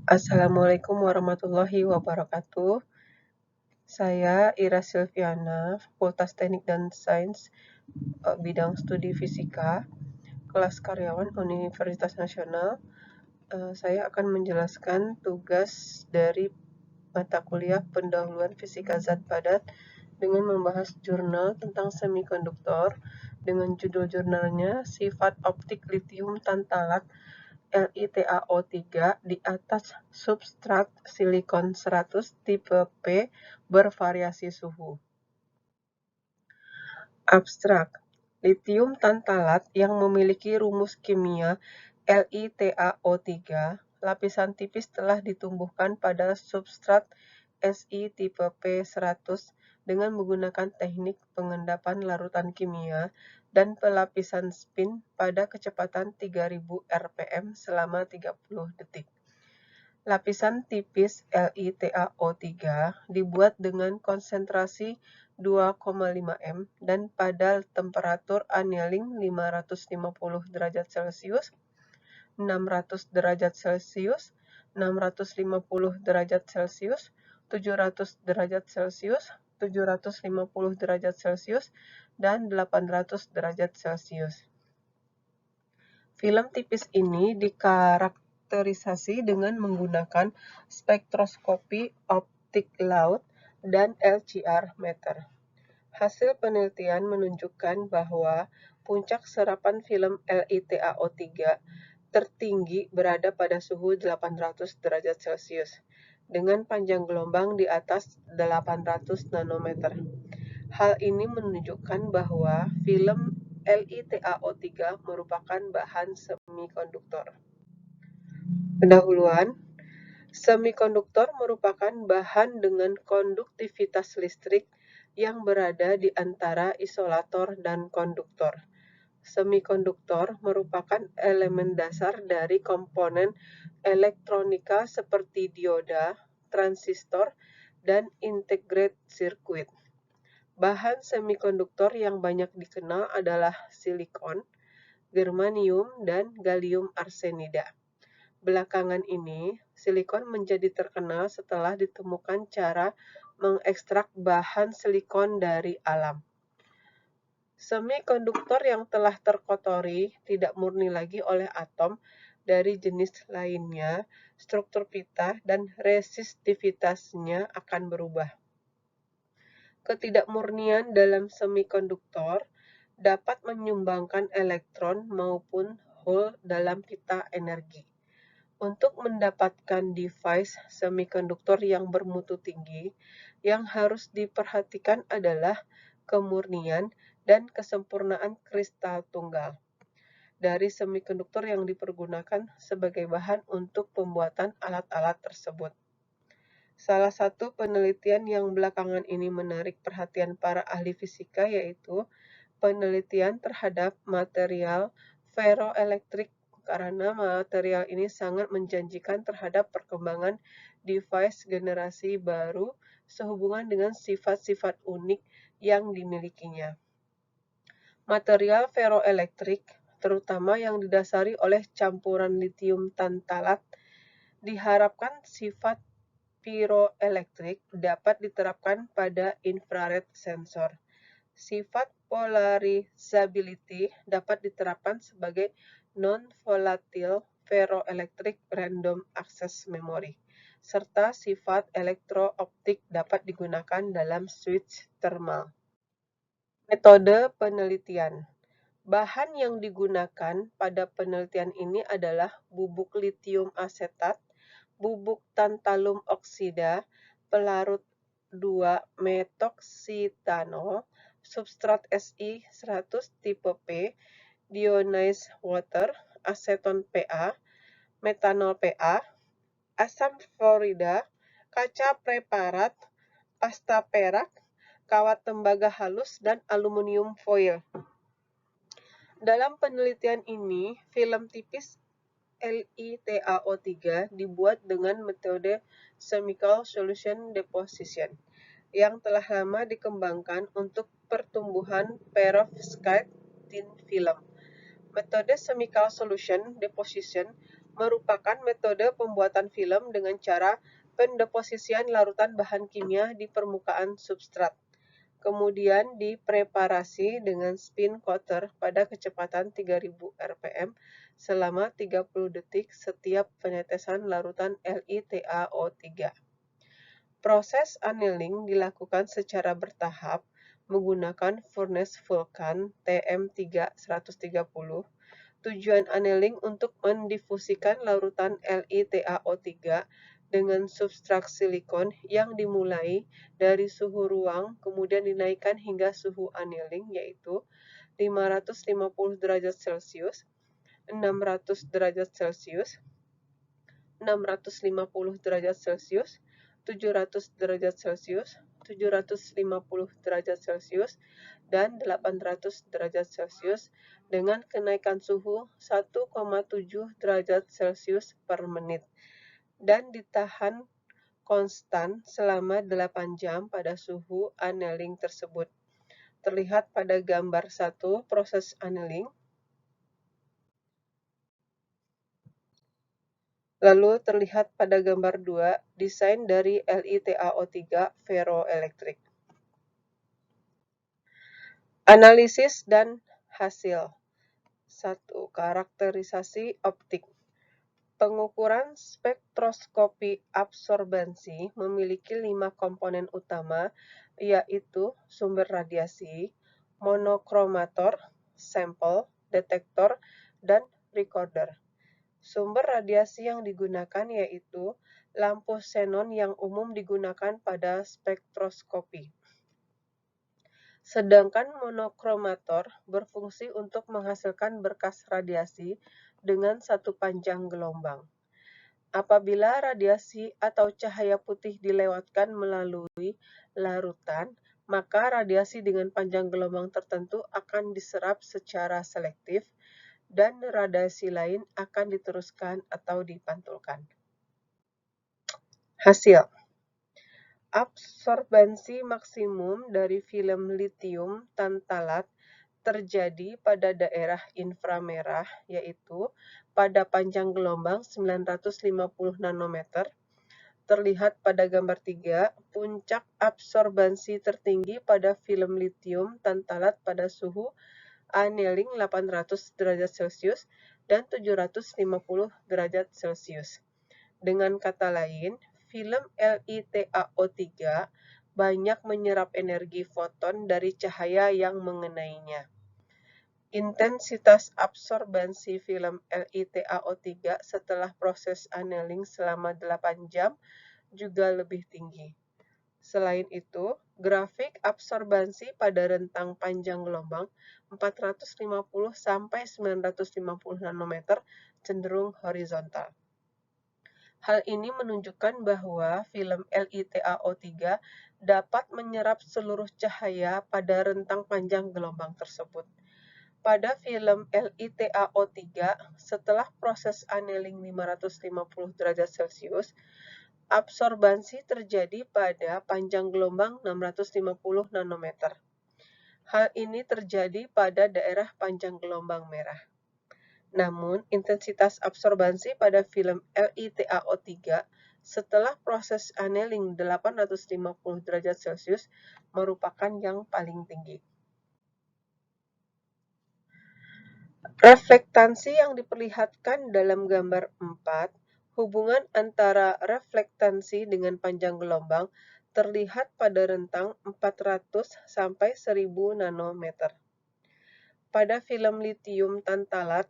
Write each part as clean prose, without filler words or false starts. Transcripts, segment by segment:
Assalamualaikum warahmatullahi wabarakatuh. Saya Ira Silviana, Fakultas Teknik dan Sains, bidang studi fisika, kelas karyawan Universitas Nasional. Saya akan menjelaskan tugas dari mata kuliah pendahuluan fisika zat padat dengan membahas jurnal tentang semikonduktor dengan judul jurnalnya Sifat Optik Litium Tantalat LiTaO3 di atas substrat silikon 100 tipe P bervariasi suhu. Abstrak: litium tantalat yang memiliki rumus kimia LiTaO3, lapisan tipis telah ditumbuhkan pada substrat Si tipe P100 dengan menggunakan teknik pengendapan larutan kimia dan pelapisan spin pada kecepatan 3000 rpm selama 30 detik. Lapisan tipis LiTaO3 dibuat dengan konsentrasi 2,5 m dan pada temperatur annealing 550 derajat Celcius, 600 derajat Celcius, 650 derajat Celcius, 700 derajat Celcius, 750 derajat Celcius, dan 800 derajat Celcius. Film tipis ini dikarakterisasi dengan menggunakan spektroskopi optik laut dan LCR meter. Hasil penelitian menunjukkan bahwa puncak serapan film LiTaO3 tertinggi berada pada suhu 800 derajat Celcius, dengan panjang gelombang di atas 800 nanometer. Hal ini menunjukkan bahwa film LiTaO3 merupakan bahan semikonduktor. Pendahuluan: semikonduktor merupakan bahan dengan konduktivitas listrik yang berada di antara isolator dan konduktor. Semikonduktor merupakan elemen dasar dari komponen elektronika seperti dioda, transistor, dan integrated circuit. Bahan semikonduktor yang banyak dikenal adalah silikon, germanium, dan gallium arsenida. Belakangan ini, silikon menjadi terkenal setelah ditemukan cara mengekstrak bahan silikon dari alam. Semikonduktor yang telah terkotori tidak murni lagi oleh atom dari jenis lainnya, struktur pita dan resistivitasnya akan berubah. Ketidakmurnian dalam semikonduktor dapat menyumbangkan elektron maupun hole dalam pita energi. Untuk mendapatkan device semikonduktor yang bermutu tinggi, yang harus diperhatikan adalah kemurnian dan kesempurnaan kristal tunggal dari semikonduktor yang dipergunakan sebagai bahan untuk pembuatan alat-alat tersebut. Salah satu penelitian yang belakangan ini menarik perhatian para ahli fisika yaitu penelitian terhadap material ferroelektrik, karena material ini sangat menjanjikan terhadap perkembangan device generasi baru sehubungan dengan sifat-sifat unik yang dimilikinya. Material ferroelektrik, terutama yang didasari oleh campuran litium tantalat, diharapkan sifat piroelektrik dapat diterapkan pada infrared sensor. Sifat polarizability dapat diterapkan sebagai non-volatile ferroelectric random access memory, serta sifat elektrooptik dapat digunakan dalam switch thermal. Metode penelitian. Bahan yang digunakan pada penelitian ini adalah bubuk litium asetat, bubuk tantalum oksida, pelarut 2-methoxyethanol, substrat Si100 tipe P, deionized water, aseton Pa, metanol Pa, asam fluorida, kaca preparat, pasta perak, kawat tembaga halus, dan aluminium foil. Dalam penelitian ini, film tipis LiTaO3 dibuat dengan metode chemical solution deposition yang telah lama dikembangkan untuk pertumbuhan perovskite thin film. Metode chemical solution deposition merupakan metode pembuatan film dengan cara pendeposisian larutan bahan kimia di permukaan substrat, kemudian dipreparasi dengan spin coater pada kecepatan 3000 rpm selama 30 detik setiap penetesan larutan LiTaO3. Proses annealing dilakukan secara bertahap menggunakan furnace Vulkan TM3-130. Tujuan annealing untuk mendifusikan larutan LiTaO3 dengan substrat silikon yang dimulai dari suhu ruang kemudian dinaikkan hingga suhu annealing yaitu 550 derajat Celcius, 600 derajat Celcius, 650 derajat Celcius, 700 derajat Celcius, 750 derajat Celcius, dan 800 derajat Celcius dengan kenaikan suhu 1,7 derajat Celcius per menit dan ditahan konstan selama 8 jam pada suhu annealing tersebut. Terlihat pada gambar 1 proses annealing. Lalu terlihat pada gambar 2 desain dari LiTaO3 ferroelektrik. Analisis dan hasil. 1. Karakterisasi optik. Pengukuran spektroskopi absorbansi memiliki 5 komponen utama, yaitu sumber radiasi, monokromator, sampel, detektor, dan recorder. Sumber radiasi yang digunakan yaitu lampu xenon yang umum digunakan pada spektroskopi. Sedangkan monokromator berfungsi untuk menghasilkan berkas radiasi dengan satu panjang gelombang. Apabila radiasi atau cahaya putih dilewatkan melalui larutan, maka radiasi dengan panjang gelombang tertentu akan diserap secara selektif dan radiasi lain akan diteruskan atau dipantulkan. Hasil. Absorbansi maksimum dari film litium tantalat terjadi pada daerah inframerah, yaitu pada panjang gelombang 950 nanometer. Terlihat pada gambar 3, puncak absorbansi tertinggi pada film litium tantalat pada suhu annealing 800 derajat Celcius dan 750 derajat Celcius. Dengan kata lain, film LiTaO3 banyak menyerap energi foton dari cahaya yang mengenainya. Intensitas absorbansi film LiTaO3 setelah proses annealing selama 8 jam juga lebih tinggi. Selain itu, grafik absorbansi pada rentang panjang gelombang 450 sampai 950 nanometer cenderung horizontal. Hal ini menunjukkan bahwa film LiTaO3 dapat menyerap seluruh cahaya pada rentang panjang gelombang tersebut. Pada film LiTaO3, setelah proses annealing 550 derajat Celcius, absorbansi terjadi pada panjang gelombang 650 nanometer. Hal ini terjadi pada daerah panjang gelombang merah. Namun, intensitas absorbansi pada film LiTaO3 setelah proses annealing 850 derajat Celcius merupakan yang paling tinggi. Reflektansi yang diperlihatkan dalam gambar 4, hubungan antara reflektansi dengan panjang gelombang terlihat pada rentang 400 sampai 1000 nanometer. Pada film litium tantalat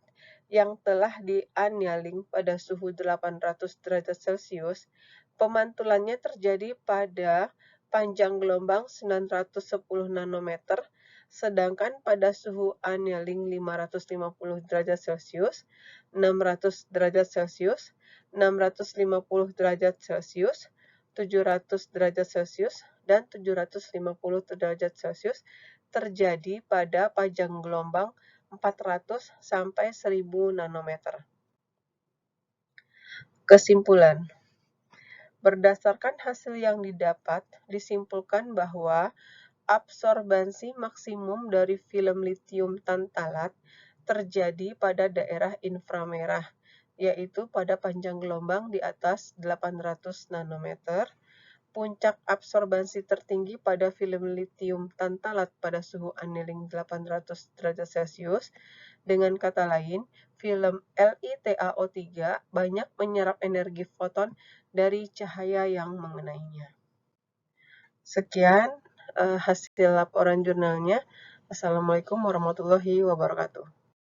yang telah di-annealing pada suhu 800 derajat Celcius, pemantulannya terjadi pada panjang gelombang 910 nanometer, sedangkan pada suhu annealing 550 derajat Celcius, 600 derajat Celcius, 650 derajat Celcius, 700 derajat Celcius, dan 750 derajat Celcius terjadi pada panjang gelombang 400 sampai 1000 nanometer. Kesimpulan. Berdasarkan hasil yang didapat, disimpulkan bahwa absorbansi maksimum dari film litium tantalat terjadi pada daerah inframerah, yaitu pada panjang gelombang di atas 800 nanometer, puncak absorbansi tertinggi pada film litium tantalat pada suhu annealing 800 derajat Celcius. Dengan kata lain, film LiTaO3 banyak menyerap energi foton dari cahaya yang mengenainya. Sekian hasil laporan jurnalnya. Assalamualaikum warahmatullahi wabarakatuh.